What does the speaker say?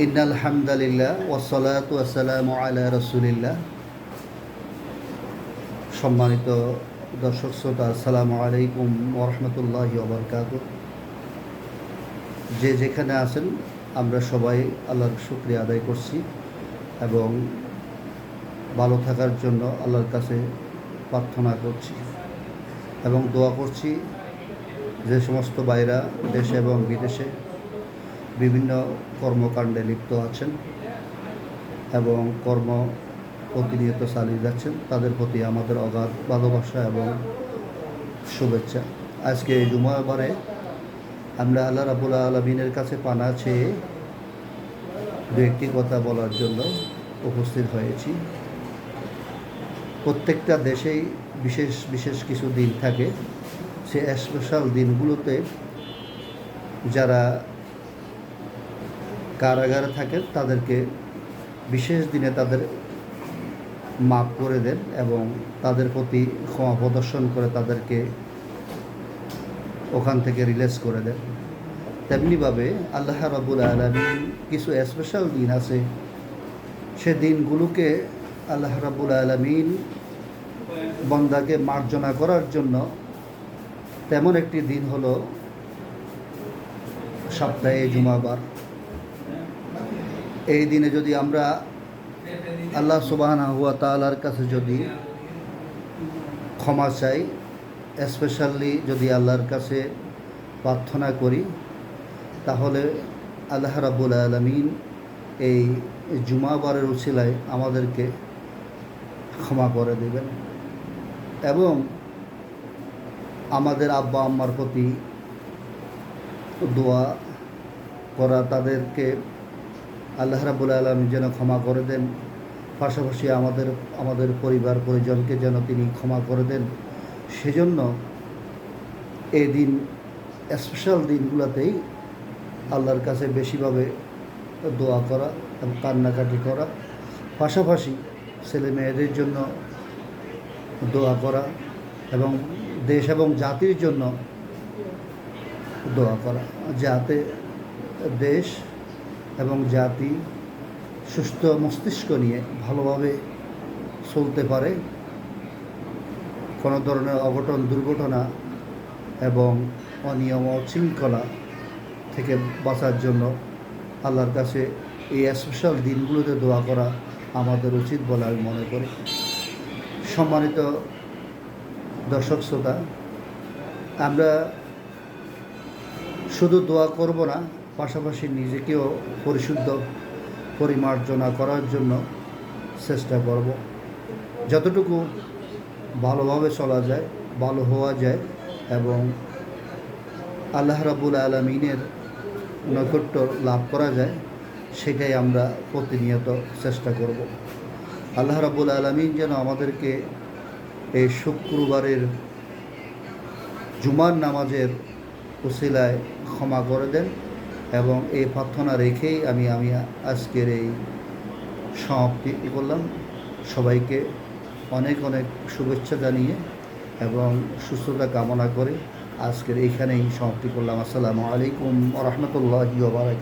ইন্নাল হামদালিল্লাহ ওয়াসসালাতু ওয়াসসালামু আলা রাসূলিল্লাহ। সম্মানিত দর্শক শ্রোতা, আসসালামু আলাইকুম ওয়া রাহমাতুল্লাহি ওয়া বারাকাতুহু। যে যেখানে আছেন আমরা সবাই আল্লাহর শুকরিয়া আদায় করছি এবং ভালো থাকার জন্য আল্লাহর কাছে প্রার্থনা করছি এবং দোয়া করছি যে সমস্ত ভাইরা দেশে এবং বিদেশে বিভিন্ন কর্মকাণ্ডে লিপ্ত আছেন এবং কর্ম প্রতিনিয়ত চালিয়ে যাচ্ছেন, তাদের প্রতি আমাদের অগাধ ভালোবাসা এবং শুভেচ্ছা। আজকে এই জুমাবারে আমরা আল্লাহ রাব্বুল আলামিনের কাছে পানা চেয়ে দু একটি কথা বলার জন্য উপস্থিত হয়েছি। প্রত্যেকটা দেশেই বিশেষ বিশেষ কিছু দিন থাকে। সে স্পেশাল দিনগুলোতে যারা কারাগারে থাকেন তাদেরকে বিশেষ দিনে তাদের মাফ করে দেন এবং তাদের প্রতি ক্ষমা প্রদর্শন করে তাদেরকে ওখান থেকে রিলিজ করে দেন। তেমনিভাবে আল্লাহ রাব্বুল আলামিন কিছু স্পেশাল দিন আছে, সে দিনগুলোকে আল্লাহ রাব্বুল আলামিন বান্দাকে মার্জনা করার জন্য তেমন একটি দিন হলো সপ্তাহে জুমাবার। এই দিনে যদি আমরা আল্লাহ সুবহানাহু ওয়া তাআলার কাছে যদি ক্ষমা চাই, স্পেশালি যদি আল্লাহর কাছে প্রার্থনা করি, তাহলে আল্লাহ রাব্বুল আলামিন এই জুমাবারের উছিলায় আমাদেরকে ক্ষমা করে দেবেন এবং আমাদের আব্বা আম্মার প্রতি দোয়া করা, তাদেরকে আল্লাহ রাব্বুল আলামিন যেন ক্ষমা করে দেন, পাশাপাশি আমাদের পরিবার পরিজনকে যেন তিনি ক্ষমা করে দেন, সেজন্য এই দিন স্পেশাল দিনগুলোতেই আল্লাহর কাছে বেশিভাবে দোয়া করা এবং কান্নাকাটি করা, পাশাপাশি ছেলে মেয়েদের জন্য দোয়া করা এবং দেশ এবং জাতির জন্য দোয়া করা, যাতে দেশ এবং জাতি সুস্থ মস্তিষ্ক নিয়ে ভালোভাবে চলতে পারে, কোনো ধরনের অঘটন দুর্ঘটনা এবং অনিয়ম শৃঙ্খলা থেকে বাঁচার জন্য আল্লাহর কাছে এই স্পেশাল দিনগুলোতে দোয়া করা আমাদের উচিত বলে আমি মনে করি। সম্মানিত দর্শক শ্রোতা, আমরা শুধু দোয়া করব না, পাশাপাশি নিজেকেও পরিশুদ্ধ পরিমার্জনা করার জন্য চেষ্টা করব। যতটুকু ভালোভাবে চলা যায়, ভালো হওয়া যায় এবং আল্লাহ রাব্বুল আলামিনের নৈকট্য লাভ করা যায়, সেটাই আমরা প্রতিনিয়ত চেষ্টা করব। আল্লাহ রাব্বুল আলামিন যেন আমাদেরকে এই শুক্রবারের জুমার নামাজের উসিলায় ক্ষমা করে দেন এবং এই প্রার্থনা রেখেই আমি আজকের এই সমাপ্তি করলাম। সবাইকে অনেক অনেক শুভেচ্ছা জানিয়ে এবং সুস্থতা কামনা করে আজকের এইখানেই সমাপ্তি করলাম। আসসালামু আলাইকুম ওয়া রাহমাতুল্লাহি ওয়া বারাকাতুহু।